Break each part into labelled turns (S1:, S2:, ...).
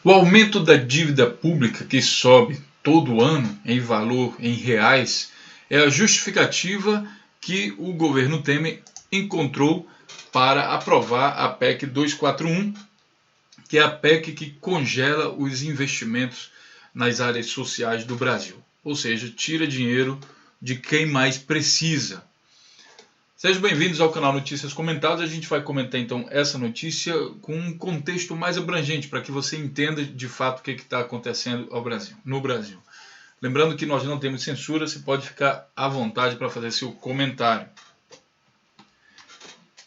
S1: O aumento da dívida pública, que sobe todo ano em valor em reais, é a justificativa que o governo Temer encontrou para aprovar a PEC 241, que é a PEC que congela os investimentos nas áreas sociais do Brasil. Ou seja, tira dinheiro de quem mais precisa. Sejam bem-vindos ao canal Notícias Comentadas. A gente vai comentar então essa notícia com um contexto mais abrangente para que você entenda de fato o que está acontecendo no Brasil. Lembrando que nós não temos censura, você pode ficar à vontade para fazer seu comentário.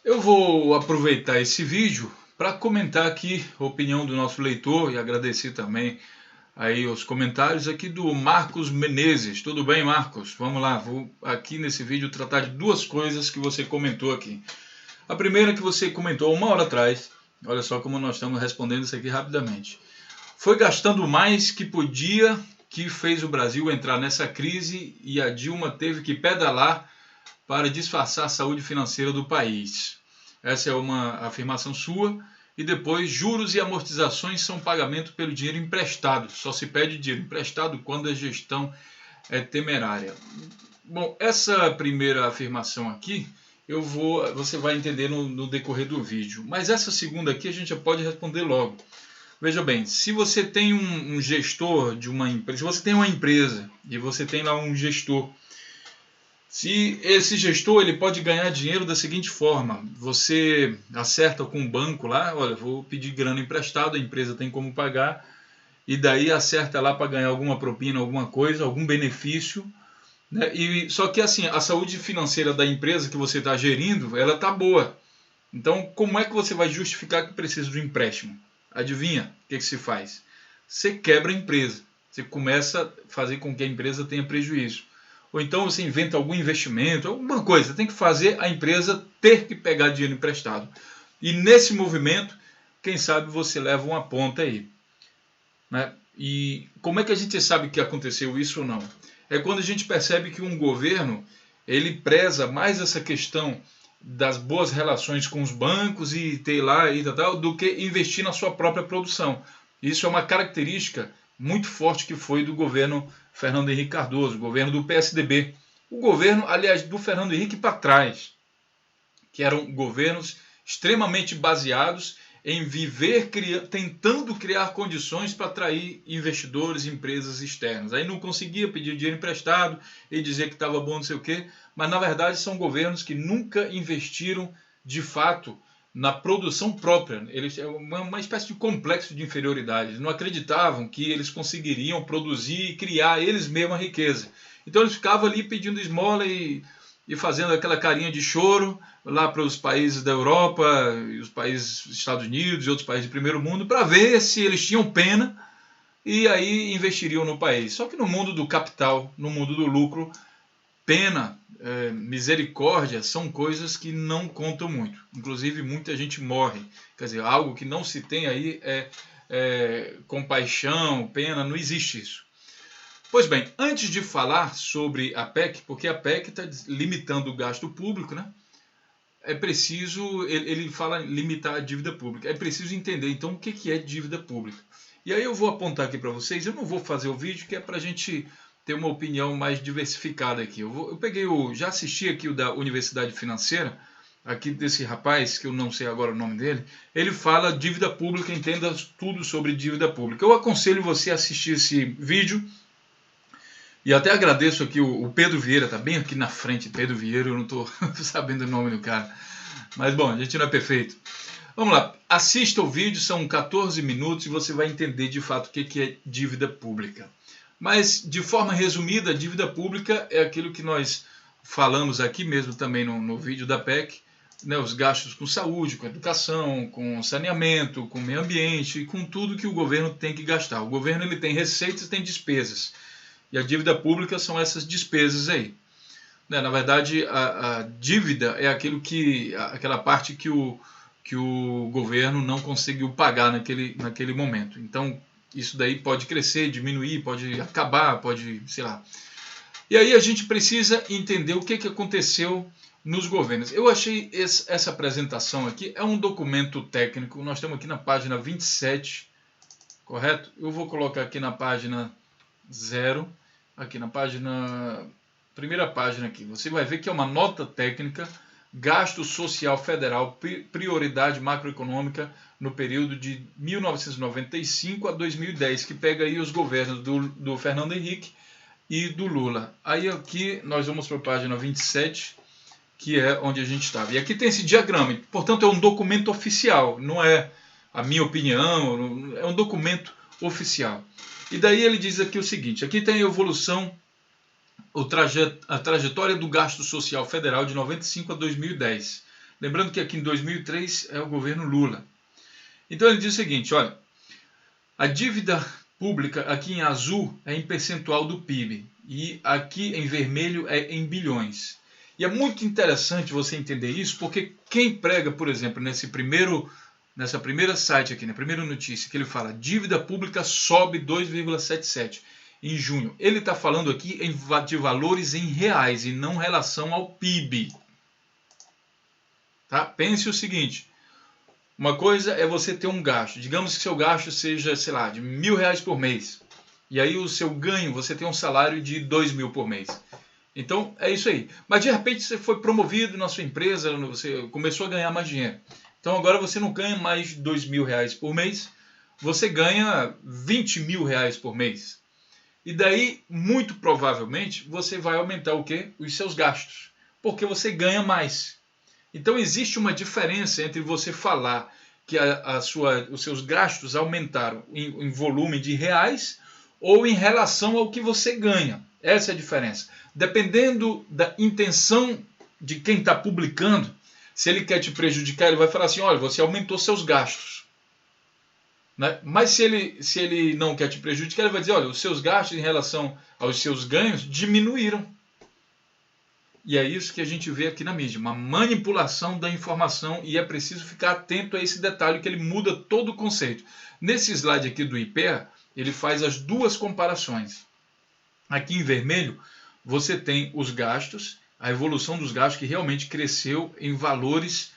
S1: Eu vou aproveitar esse vídeo para comentar aqui a opinião do nosso leitor e agradecer também aí os comentários aqui do Marcos Menezes. Tudo bem, Marcos? Vamos lá, vou aqui nesse vídeo tratar de duas coisas que você comentou aqui. A primeira que você comentou 1 hora atrás, olha só como nós estamos respondendo isso aqui rapidamente. Foi gastando mais que podia que fez o Brasil entrar nessa crise e a Dilma teve que pedalar para disfarçar a saúde financeira do país. Essa é uma afirmação sua. E depois, juros e amortizações são pagamento pelo dinheiro emprestado. Só se pede dinheiro emprestado quando a gestão é temerária. Bom, essa primeira afirmação aqui, você vai entender no decorrer do vídeo. Mas essa segunda aqui a gente já pode responder logo. Veja bem, se você tem um gestor de uma empresa, se você tem uma empresa e você tem lá um gestor, se esse gestor ele pode ganhar dinheiro da seguinte forma: você acerta com o banco lá, olha, vou pedir grana emprestada, a empresa tem como pagar, e daí acerta lá para ganhar alguma propina, alguma coisa, algum benefício, né? Só que assim, a saúde financeira da empresa que você está gerindo, ela está boa. Então, como é que você vai justificar que precisa de um empréstimo? Adivinha o que se faz? Você quebra a empresa, você começa a fazer com que a empresa tenha prejuízo. Ou então você inventa algum investimento, alguma coisa. Tem que fazer a empresa ter que pegar dinheiro emprestado. E nesse movimento, quem sabe você leva uma ponta aí. Né? E como é que a gente sabe que aconteceu isso ou não? É quando a gente percebe que um governo ele preza mais essa questão das boas relações com os bancos e ter lá e tal, do que investir na sua própria produção. Isso é uma característica muito forte que foi do governo Fernando Henrique Cardoso, o governo do PSDB. O governo, aliás, do Fernando Henrique para trás, que eram governos extremamente baseados em viver tentando criar condições para atrair investidores e empresas externas. Aí não conseguia pedir dinheiro emprestado e dizer que estava bom, não sei o quê, mas na verdade são governos que nunca investiram de fato na produção própria. Eles é uma espécie de complexo de inferioridade. Eles não acreditavam que eles conseguiriam produzir e criar eles mesmos a riqueza. Então eles ficavam ali pedindo esmola e fazendo aquela carinha de choro lá para os países da Europa, e os países dos Estados Unidos e outros países de primeiro mundo, para ver se eles tinham pena e aí investiriam no país. Só que no mundo do capital, no mundo do lucro, pena, misericórdia são coisas que não contam muito. Inclusive muita gente morre. Quer dizer, algo que não se tem aí é compaixão, pena, não existe isso. Pois bem, antes de falar sobre a PEC, porque a PEC está limitando o gasto público, né? É preciso, ele fala em limitar a dívida pública, é preciso entender então o que é dívida pública. E aí eu vou apontar aqui para vocês, eu não vou fazer o vídeo que é para a gente ter uma opinião mais diversificada aqui. Eu peguei já assisti aqui o da Universidade Financeira, aqui desse rapaz, que eu não sei agora o nome dele, ele fala dívida pública, entenda tudo sobre dívida pública. Eu aconselho você a assistir esse vídeo, e até agradeço aqui o Pedro Vieira, tá bem aqui na frente, Pedro Vieira, eu não estou sabendo o nome do cara. Mas bom, a gente não é perfeito. Vamos lá, assista o vídeo, são 14 minutos e você vai entender de fato o que é dívida pública. Mas, de forma resumida, a dívida pública é aquilo que nós falamos aqui mesmo também no vídeo da PEC, né, os gastos com saúde, com educação, com saneamento, com meio ambiente e com tudo que o governo tem que gastar. O governo ele tem receitas e tem despesas. E a dívida pública são essas despesas aí. Né, na verdade, a dívida é aquela parte que o governo não conseguiu pagar naquele momento. Então, isso daí pode crescer, diminuir, pode acabar, pode, sei lá. E aí a gente precisa entender o que aconteceu nos governos. Eu achei essa apresentação aqui, é um documento técnico, nós estamos aqui na página 27 correto? Eu vou colocar aqui na página 0, aqui na página, primeira página aqui, você vai ver que é uma nota técnica, gasto social federal, prioridade macroeconômica no período de 1995 a 2010, que pega aí os governos do Fernando Henrique e do Lula. Aí aqui nós vamos para a página 27, que é onde a gente estava. E aqui tem esse diagrama, portanto é um documento oficial, não é a minha opinião, é um documento oficial. E daí ele diz aqui o seguinte, aqui tem a evolução, a trajetória do gasto social federal de 95 a 2010. Lembrando que aqui em 2003 é o governo Lula. Então ele diz o seguinte, olha, a dívida pública aqui em azul é em percentual do PIB e aqui em vermelho é em bilhões. E é muito interessante você entender isso, porque quem prega, por exemplo, nessa primeira site aqui, na primeira notícia, que ele fala dívida pública sobe 2,77 em junho. Ele está falando aqui de valores em reais e não em relação ao PIB. Tá? Pense o seguinte, uma coisa é você ter um gasto, digamos que seu gasto seja, sei lá, de R$1.000 por mês. E aí o seu ganho, você tem um salário de R$2.000 por mês. Então é isso aí. Mas de repente você foi promovido na sua empresa, você começou a ganhar mais dinheiro. Então agora você não ganha mais R$2.000 por mês, você ganha R$20.000 por mês. E daí, muito provavelmente, você vai aumentar o quê? Os seus gastos, porque você ganha mais. Então existe uma diferença entre você falar que os seus gastos aumentaram em volume de reais ou em relação ao que você ganha. Essa é a diferença. Dependendo da intenção de quem está publicando, se ele quer te prejudicar, ele vai falar assim, olha, você aumentou seus gastos. Né? Mas se ele não quer te prejudicar, ele vai dizer, olha, os seus gastos em relação aos seus ganhos diminuíram. E é isso que a gente vê aqui na mídia, uma manipulação da informação, e é preciso ficar atento a esse detalhe, que ele muda todo o conceito. Nesse slide aqui do IPEA, ele faz as duas comparações. Aqui em vermelho, você tem os gastos, a evolução dos gastos que realmente cresceu em valores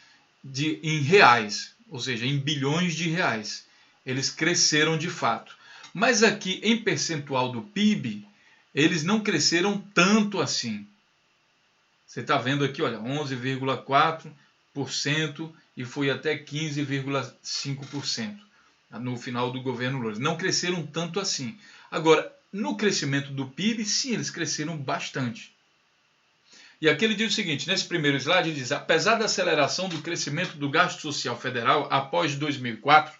S1: em reais, ou seja, em bilhões de reais. Eles cresceram de fato. Mas aqui em percentual do PIB, eles não cresceram tanto assim. Você está vendo aqui, olha, 11,4% e foi até 15,5% no final do governo Lula. Não cresceram tanto assim. Agora, no crescimento do PIB, sim, eles cresceram bastante. E aqui ele diz o seguinte, nesse primeiro slide, ele diz, apesar da aceleração do crescimento do gasto social federal após 2004,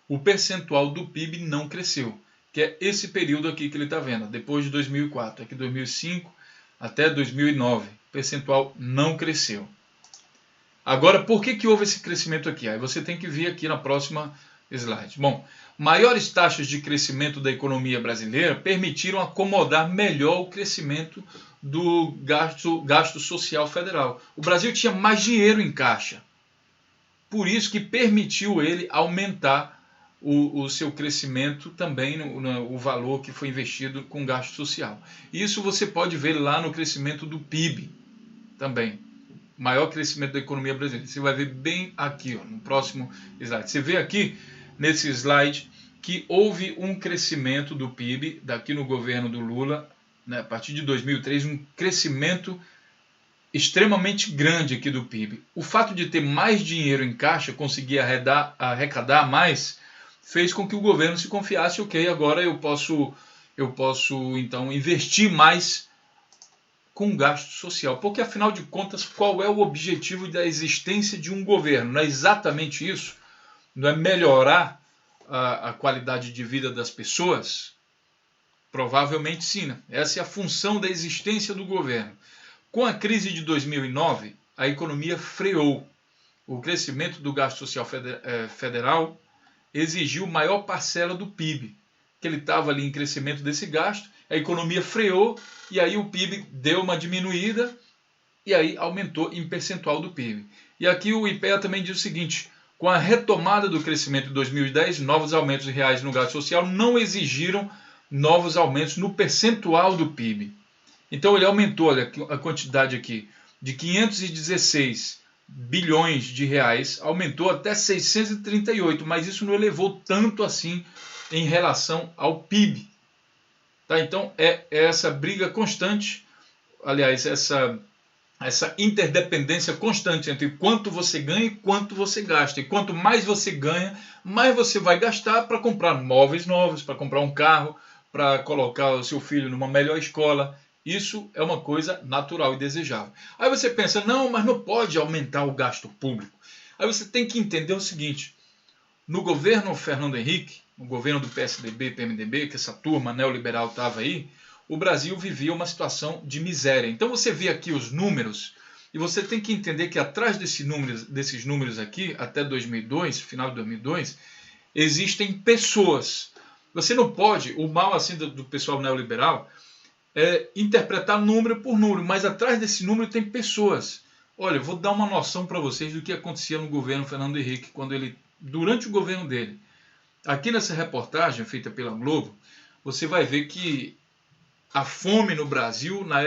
S1: o percentual do PIB não cresceu, que é esse período aqui que ele está vendo, depois de 2004, aqui 2005 até 2009, o percentual não cresceu. Agora, por que houve esse crescimento aqui? Aí você tem que ver aqui na próxima slide. Bom, maiores taxas de crescimento da economia brasileira permitiram acomodar melhor o crescimento do gasto social federal. O Brasil tinha mais dinheiro em caixa, por isso que permitiu ele aumentar o seu crescimento também, o valor que foi investido com gasto social. Isso você pode ver lá no crescimento do PIB também. Maior crescimento da economia brasileira. Você vai ver bem aqui, ó, no próximo slide. Você vê aqui, nesse slide, que houve um crescimento do PIB, daqui no governo do Lula, né, a partir de 2003, um crescimento extremamente grande aqui do PIB. O fato de ter mais dinheiro em caixa, conseguir arrecadar mais, fez com que o governo se confiasse, ok, agora eu posso então investir mais com gasto social. Porque afinal de contas, qual é o objetivo da existência de um governo? Não é exatamente isso? Não é melhorar a qualidade de vida das pessoas? Provavelmente sim, né? Essa é a função da existência do governo. Com a crise de 2009, a economia freou. O crescimento do gasto social federal exigiu maior parcela do PIB, que ele estava ali em crescimento desse gasto, a economia freou e aí o PIB deu uma diminuída e aí aumentou em percentual do PIB. E aqui o IPEA também diz o seguinte, com a retomada do crescimento de 2010, novos aumentos reais no gasto social não exigiram novos aumentos no percentual do PIB. Então ele aumentou, olha, a quantidade aqui de 516 bilhões de reais, aumentou até 638, mas isso não elevou tanto assim em relação ao PIB. Tá? Então é essa briga constante, aliás, essa interdependência constante entre quanto você ganha e quanto você gasta. E quanto mais você ganha, mais você vai gastar para comprar móveis novos, para comprar um carro, para colocar o seu filho numa melhor escola. Isso é uma coisa natural e desejável. Aí você pensa, não, mas não pode aumentar o gasto público. Aí você tem que entender o seguinte, no governo Fernando Henrique, no governo do PSDB, PMDB, que essa turma neoliberal estava aí, o Brasil vivia uma situação de miséria. Então você vê aqui os números e você tem que entender que atrás desses números aqui, até 2002, final de 2002, existem pessoas. Você não pode, o mal assim do pessoal neoliberal, é interpretar número por número, mas atrás desse número tem pessoas. Olha, eu vou dar uma noção para vocês do que acontecia no governo Fernando Henrique, durante o governo dele. Aqui nessa reportagem feita pela Globo, você vai ver que a fome no Brasil na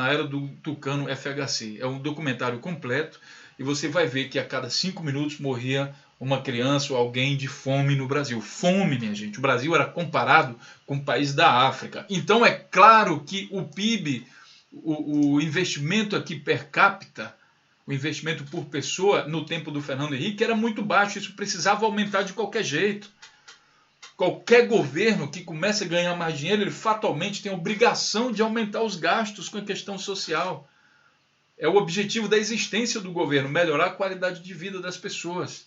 S1: era do Tucano FHC. É um documentário completo e você vai ver que a cada 5 minutos morria uma criança ou alguém de fome no Brasil. Fome, minha gente. O Brasil era comparado com o país da África. Então é claro que o PIB, o investimento aqui per capita, o investimento por pessoa no tempo do Fernando Henrique era muito baixo. Isso precisava aumentar de qualquer jeito. Qualquer governo que comece a ganhar mais dinheiro, ele fatalmente tem a obrigação de aumentar os gastos com a questão social. É o objetivo da existência do governo, melhorar a qualidade de vida das pessoas.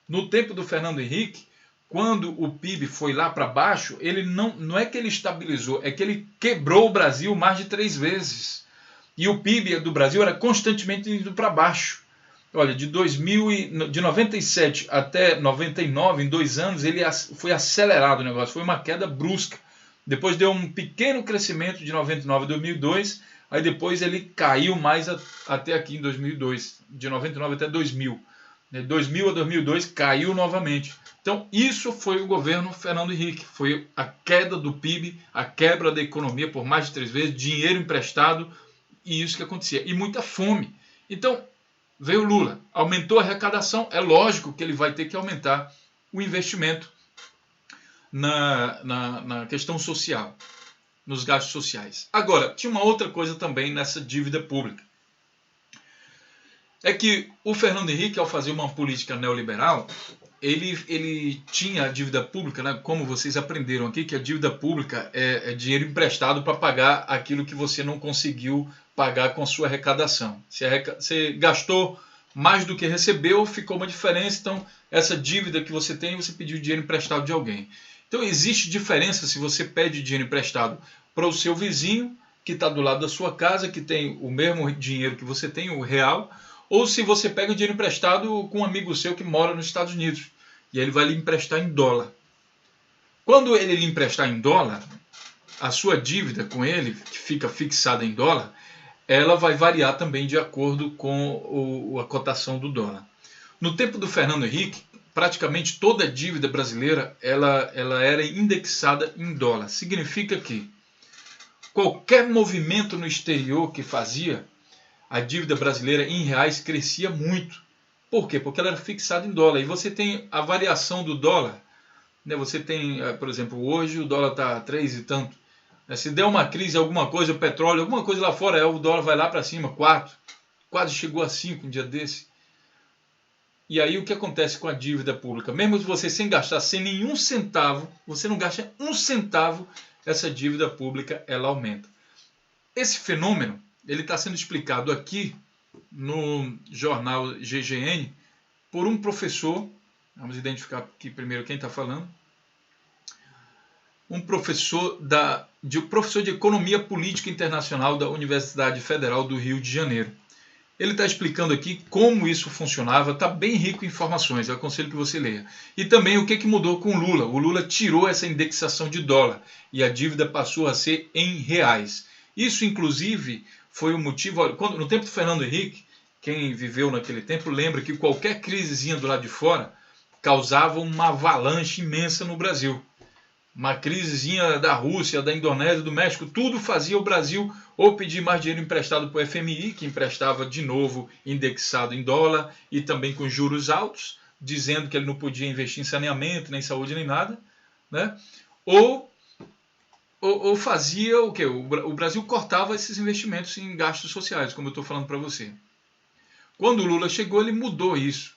S1: No tempo do Fernando Henrique, quando o PIB foi lá para baixo, ele não é que ele estabilizou, é que ele quebrou o Brasil mais de 3 vezes. E o PIB do Brasil era constantemente indo para baixo. Olha, de 97 até 99, em 2 anos, ele foi acelerado o negócio, foi uma queda brusca. Depois deu um pequeno crescimento de 99 a 2002, aí depois ele caiu mais até aqui em 2002, de 99 até 2000. De 2000 a 2002 caiu novamente. Então isso foi o governo Fernando Henrique, foi a queda do PIB, a quebra da economia por mais de 3 vezes, dinheiro emprestado, e isso que acontecia. E muita fome. Então, veio Lula, aumentou a arrecadação, é lógico que ele vai ter que aumentar o investimento na questão social, nos gastos sociais. Agora, tinha uma outra coisa também nessa dívida pública. É que o Fernando Henrique, ao fazer uma política neoliberal, ele tinha a dívida pública, né? Como vocês aprenderam aqui, que a dívida pública é dinheiro emprestado para pagar aquilo que você não conseguiu pagar com a sua arrecadação. Você gastou mais do que recebeu, ficou uma diferença, então essa dívida que você tem, você pediu dinheiro emprestado de alguém. Então existe diferença se você pede dinheiro emprestado para o seu vizinho, que está do lado da sua casa, que tem o mesmo dinheiro que você tem, o real, ou se você pega o dinheiro emprestado com um amigo seu que mora nos Estados Unidos, e ele vai lhe emprestar em dólar. Quando ele lhe emprestar em dólar, a sua dívida com ele, que fica fixada em dólar, ela vai variar também de acordo com a cotação do dólar. No tempo do Fernando Henrique, praticamente toda a dívida brasileira ela era indexada em dólar. Significa que qualquer movimento no exterior que fazia, a dívida brasileira em reais crescia muito. Por quê? Porque ela era fixada em dólar. E você tem a variação do dólar. Né? Você tem, por exemplo, hoje o dólar está 3 e tanto. Se der uma crise, alguma coisa, o petróleo, alguma coisa lá fora, o dólar vai lá para cima, 4. Quase chegou a 5 um dia desse. E aí o que acontece com a dívida pública? Mesmo você sem gastar sem nenhum centavo, você não gasta um centavo, essa dívida pública ela aumenta. Esse fenômeno ele está sendo explicado aqui no jornal GGN por um professor. Vamos identificar aqui primeiro quem está falando. Um professor de Economia Política Internacional da Universidade Federal do Rio de Janeiro. Ele está explicando aqui como isso funcionava, está bem rico em informações, eu aconselho que você leia. E também o que mudou com o Lula. O Lula tirou essa indexação de dólar e a dívida passou a ser em reais. Isso, inclusive, foi o motivo... no tempo do Fernando Henrique, quem viveu naquele tempo lembra que qualquer crisezinha do lado de fora causava uma avalanche imensa no Brasil. uma crisezinha da Rússia, da Indonésia, do México, tudo fazia o Brasil ou pedir mais dinheiro emprestado para o FMI, que emprestava de novo indexado em dólar e também com juros altos, dizendo que ele não podia investir em saneamento, nem saúde, nem nada, né? Ou fazia o quê? O Brasil cortava esses investimentos em gastos sociais, como eu estou falando para você. Quando o Lula chegou, ele mudou isso.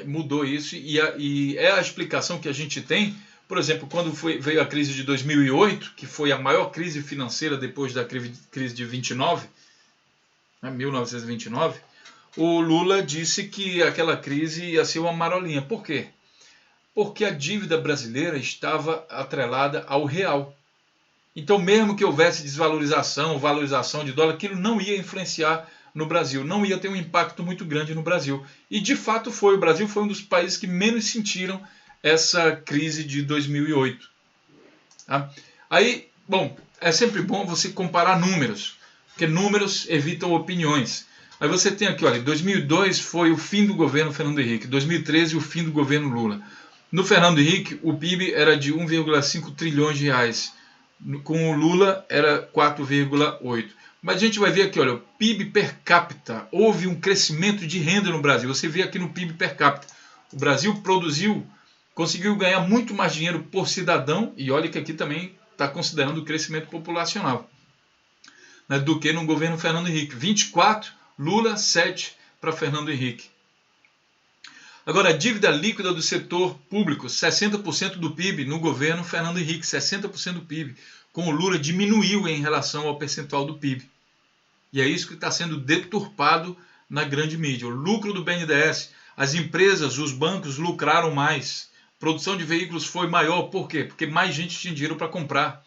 S1: Mudou isso e é a explicação que a gente tem. Por exemplo, quando veio a crise de 2008, que foi a maior crise financeira depois da crise de 29, 1929, o Lula disse que aquela crise ia ser uma marolinha. Por quê? Porque a dívida brasileira estava atrelada ao real. Então, mesmo que houvesse desvalorização, valorização de dólar, aquilo não ia influenciar no Brasil, não ia ter um impacto muito grande no Brasil. E, de fato, foi. O Brasil foi um dos países que menos sentiram essa crise de 2008. Tá? Aí, bom, é sempre bom você comparar números, porque números evitam opiniões. Aí você tem aqui, olha, 2002 foi o fim do governo Fernando Henrique, 2013 o fim do governo Lula. No Fernando Henrique, o PIB era de 1,5 trilhões de reais. Com o Lula era 4,8. Mas a gente vai ver aqui, olha, o PIB per capita. Houve um crescimento de renda no Brasil. Você vê aqui no PIB per capita. O Brasil conseguiu ganhar muito mais dinheiro por cidadão, e olha que aqui também está considerando o crescimento populacional, né, do que no governo Fernando Henrique. 24, Lula, 7 para Fernando Henrique. Agora, a dívida líquida do setor público, 60% do PIB no governo Fernando Henrique, 60% do PIB. Com o Lula diminuiu em relação ao percentual do PIB. E é isso que está sendo deturpado na grande mídia. O lucro do BNDES, as empresas, os bancos lucraram mais. A produção de veículos foi maior. Por quê? Porque mais gente tinha dinheiro para comprar.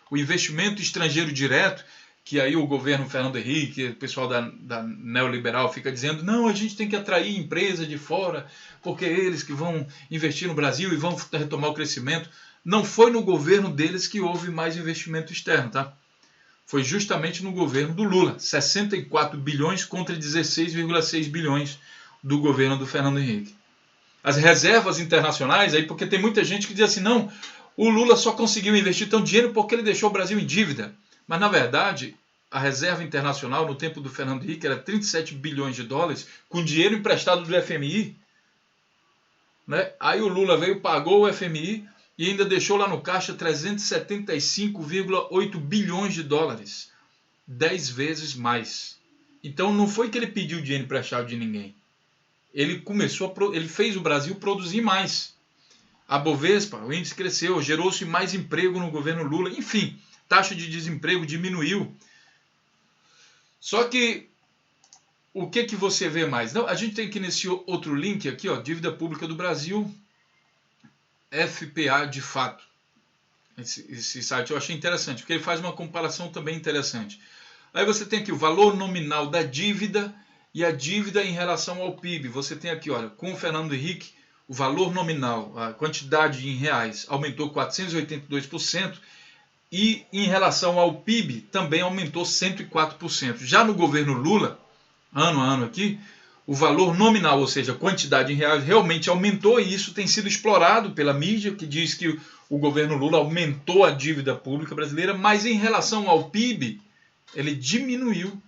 S1: O investimento estrangeiro direto, que aí o governo Fernando Henrique, o pessoal da neoliberal fica dizendo, não, a gente tem que atrair empresa de fora, porque é eles que vão investir no Brasil e vão retomar o crescimento. Não foi no governo deles que houve mais investimento externo, tá? Foi justamente no governo do Lula, 64 bilhões contra 16,6 bilhões do governo do Fernando Henrique. As reservas internacionais, aí porque tem muita gente que diz assim, não, o Lula só conseguiu investir tanto dinheiro porque ele deixou o Brasil em dívida. Mas, na verdade, a reserva internacional no tempo do Fernando Henrique era 37 bilhões de dólares, com dinheiro emprestado do FMI. Né? Aí o Lula veio, pagou o FMI e ainda deixou lá no caixa 375,8 bilhões de dólares. 10 vezes mais. Então não foi que ele pediu dinheiro emprestado de ninguém. Ele fez o Brasil produzir mais. A Bovespa, o índice cresceu, gerou-se mais emprego no governo Lula, enfim, taxa de desemprego diminuiu. Só que o que você vê mais? Não, a gente tem que nesse outro link aqui, ó, dívida pública do Brasil, FPA de fato. Esse site eu achei interessante, porque ele faz uma comparação também interessante. Aí você tem aqui o valor nominal da dívida e a dívida em relação ao PIB. Você tem aqui, olha, com o Fernando Henrique, o valor nominal, a quantidade em reais, aumentou 482%, e em relação ao PIB também aumentou 104%. Já no governo Lula, ano a ano aqui, o valor nominal, ou seja, a quantidade em reais, realmente aumentou, e isso tem sido explorado pela mídia, que diz que o governo Lula aumentou a dívida pública brasileira, mas em relação ao PIB, ele diminuiu.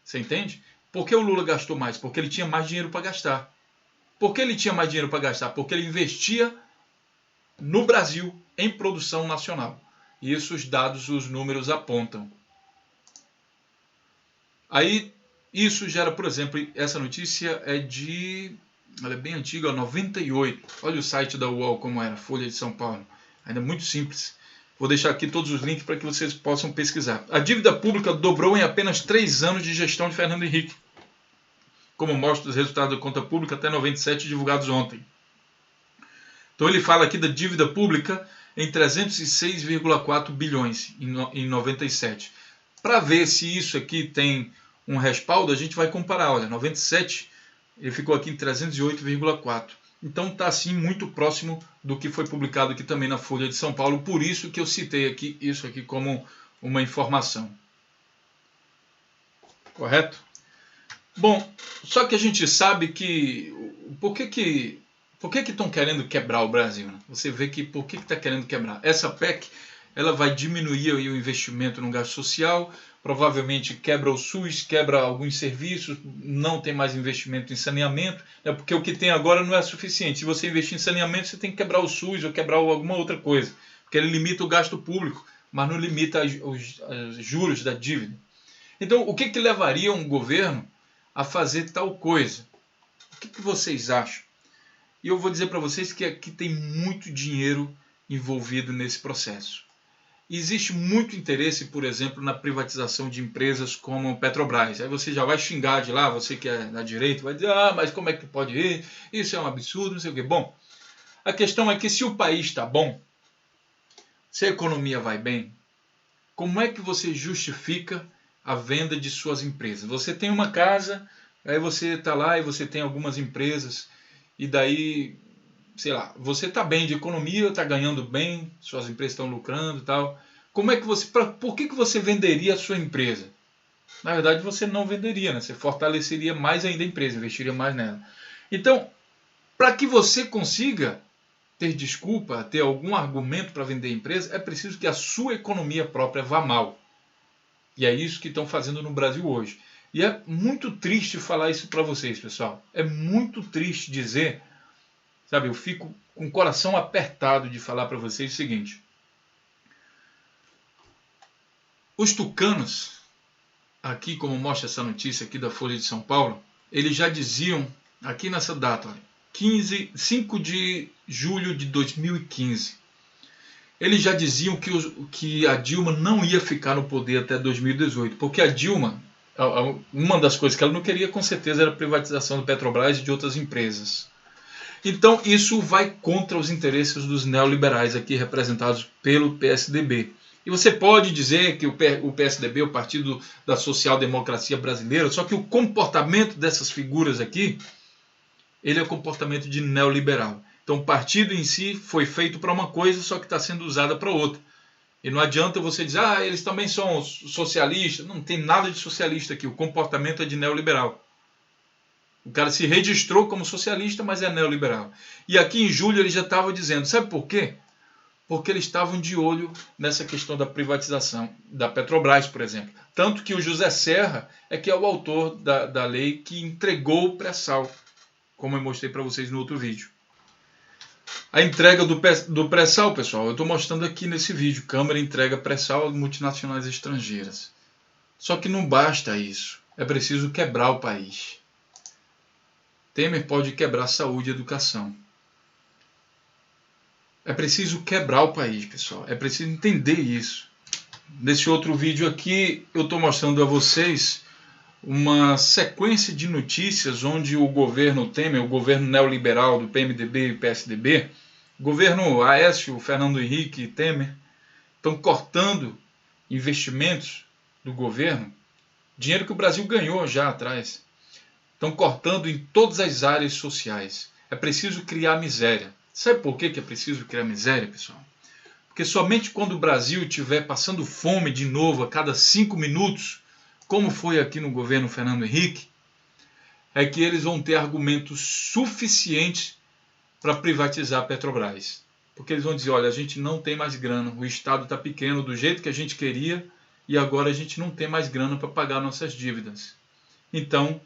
S1: Você entende? Por que o Lula gastou mais? Porque ele tinha mais dinheiro para gastar. Por que ele tinha mais dinheiro para gastar? Porque ele investia no Brasil em produção nacional. Isso os dados, os números apontam. Aí, isso gera, por exemplo, essa notícia ela é bem antiga, 98. Olha o site da UOL como era, Folha de São Paulo. Ainda muito simples. Vou deixar aqui todos os links para que vocês possam pesquisar. A dívida pública dobrou em apenas 3 anos de gestão de Fernando Henrique, como mostra os resultados da conta pública até 97 divulgados ontem. Então ele fala aqui da dívida pública em 306,4 bilhões em 97. Para ver se isso aqui tem um respaldo, a gente vai comparar. Olha, 97 ele ficou aqui em 308,4. Então está assim muito próximo do que foi publicado aqui também na Folha de São Paulo. Por isso que eu citei aqui isso aqui como uma informação. Correto? Bom, só que a gente sabe que por que Por que estão querendo quebrar o Brasil? Né? Você vê que por que está querendo quebrar? Essa PEC ela vai diminuir aí o investimento no gasto social, provavelmente quebra o SUS, quebra alguns serviços, não tem mais investimento em saneamento, né? Porque o que tem agora não é suficiente. Se você investir em saneamento, você tem que quebrar o SUS ou quebrar alguma outra coisa, porque ele limita o gasto público, mas não limita os juros da dívida. Então, o que levaria um governo a fazer tal coisa? O que vocês acham? E eu vou dizer para vocês que aqui tem muito dinheiro envolvido nesse processo. Existe muito interesse, por exemplo, na privatização de empresas como Petrobras. Aí você já vai xingar de lá, você que é da direita, vai dizer, mas como é que pode ir? Isso é um absurdo, não sei o quê. Bom, a questão é que se o país está bom, se a economia vai bem, como é que você justifica a venda de suas empresas? Você tem uma casa, aí você está lá e você tem algumas empresas, e daí, sei lá, você está bem de economia, está ganhando bem, suas empresas estão lucrando e tal. Como é que você, por que você venderia a sua empresa? Na verdade, você não venderia, né? Você fortaleceria mais ainda a empresa, investiria mais nela. Então, para que você consiga ter desculpa, ter algum argumento para vender a empresa, é preciso que a sua economia própria vá mal. E é isso que estão fazendo no Brasil hoje. E é muito triste falar isso para vocês, pessoal. É muito triste dizer, sabe, eu fico com o coração apertado de falar para vocês o seguinte. Os tucanos, aqui como mostra essa notícia aqui da Folha de São Paulo, eles já diziam, aqui nessa data, olha, 5 de julho de 2015, eles já diziam que a Dilma não ia ficar no poder até 2018, porque a Dilma, uma das coisas que ela não queria com certeza era a privatização do Petrobras e de outras empresas. Então isso vai contra os interesses dos neoliberais aqui representados pelo PSDB. E você pode dizer que o PSDB é o Partido da Social Democracia Brasileira, só que o comportamento dessas figuras aqui, ele é o comportamento de neoliberal. Então o partido em si foi feito para uma coisa, só que está sendo usada para outra. E não adianta você dizer, eles também são socialistas. Não tem nada de socialista aqui, o comportamento é de neoliberal. O cara se registrou como socialista, mas é neoliberal. E aqui em julho ele já estava dizendo, sabe por quê? Porque eles estavam de olho nessa questão da privatização da Petrobras, por exemplo. Tanto que o José Serra é que é o autor da lei que entregou o pré-sal, como eu mostrei para vocês no outro vídeo. A entrega do pré-sal, pessoal, eu estou mostrando aqui nesse vídeo. Câmara entrega pré-sal a multinacionais estrangeiras. Só que não basta isso. É preciso quebrar o país. Temer pode quebrar saúde e educação. É preciso quebrar o país, pessoal. É preciso entender isso. Nesse outro vídeo aqui, eu estou mostrando a vocês uma sequência de notícias onde o governo Temer, o governo neoliberal do PMDB e PSDB, o governo Aécio, Fernando Henrique e Temer, estão cortando investimentos do governo, dinheiro que o Brasil ganhou já atrás. Estão cortando em todas as áreas sociais. É preciso criar miséria. Sabe por que é preciso criar miséria, pessoal? Porque somente quando o Brasil estiver passando fome de novo a cada 5 minutos, como foi aqui no governo Fernando Henrique, é que eles vão ter argumentos suficientes para privatizar a Petrobras. Porque eles vão dizer, olha, a gente não tem mais grana, o Estado está pequeno do jeito que a gente queria e agora a gente não tem mais grana para pagar nossas dívidas. Então,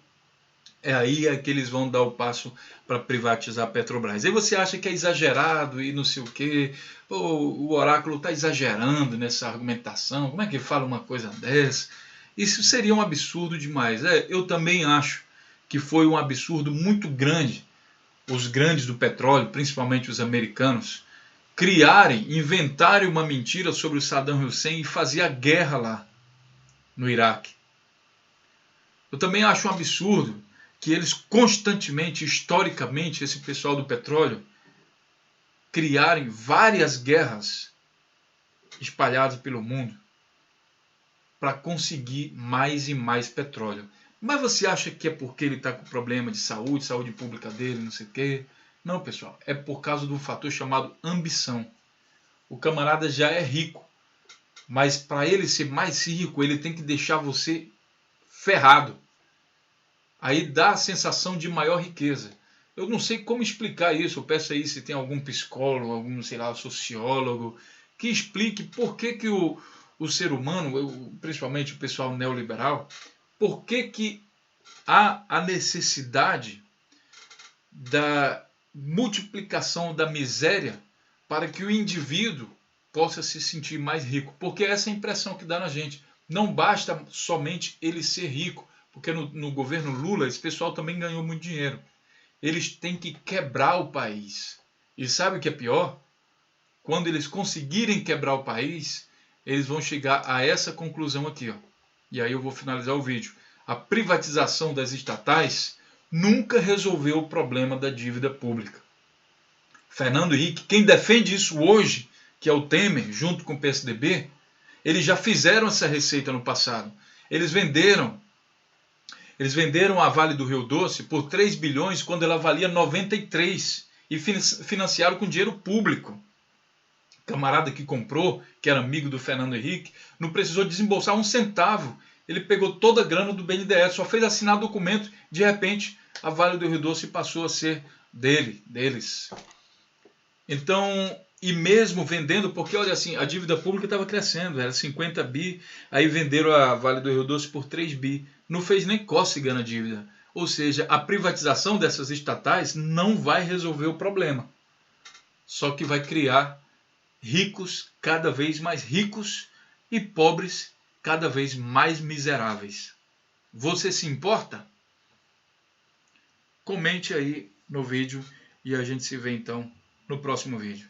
S1: é aí que eles vão dar o passo para privatizar a Petrobras. Aí você acha que é exagerado e não sei o quê, o oráculo está exagerando nessa argumentação, como é que fala uma coisa dessa? Isso seria um absurdo demais. Eu também acho que foi um absurdo muito grande os grandes do petróleo, principalmente os americanos, inventarem uma mentira sobre o Saddam Hussein e fazer a guerra lá no Iraque. Eu também acho um absurdo que eles constantemente, historicamente, esse pessoal do petróleo, criarem várias guerras espalhadas pelo mundo para conseguir mais e mais petróleo. Mas você acha que é porque ele está com problema de saúde pública dele, não sei o quê? Não, pessoal, é por causa de um fator chamado ambição. O camarada já é rico, mas para ele ser mais rico, ele tem que deixar você ferrado. Aí dá a sensação de maior riqueza. Eu não sei como explicar isso. Eu peço aí se tem algum psicólogo, algum, sei lá, sociólogo, que explique por que que o ser humano, principalmente o pessoal neoliberal, por que que há a necessidade da multiplicação da miséria para que o indivíduo possa se sentir mais rico. Porque essa é a impressão que dá na gente. Não basta somente ele ser rico, porque no governo Lula esse pessoal também ganhou muito dinheiro. Eles têm que quebrar o país. E sabe o que é pior? Quando eles conseguirem quebrar o país, eles vão chegar a essa conclusão aqui. Ó. E aí eu vou finalizar o vídeo. A privatização das estatais nunca resolveu o problema da dívida pública. Fernando Henrique, quem defende isso hoje, que é o Temer, junto com o PSDB, eles já fizeram essa receita no passado. Eles venderam a Vale do Rio Doce por 3 bilhões quando ela valia 93 e financiaram com dinheiro público. O camarada que comprou, que era amigo do Fernando Henrique, não precisou desembolsar um centavo. Ele pegou toda a grana do BNDES, só fez assinar documento, de repente a Vale do Rio Doce passou a ser deles. Então, e mesmo vendendo, porque olha assim, a dívida pública estava crescendo, era 50 bi, aí venderam a Vale do Rio Doce por 3 bi. Não fez nem cócega na dívida. Ou seja, a privatização dessas estatais não vai resolver o problema. Só que vai criar ricos cada vez mais ricos e pobres cada vez mais miseráveis. Você se importa? Comente aí no vídeo e a gente se vê então no próximo vídeo.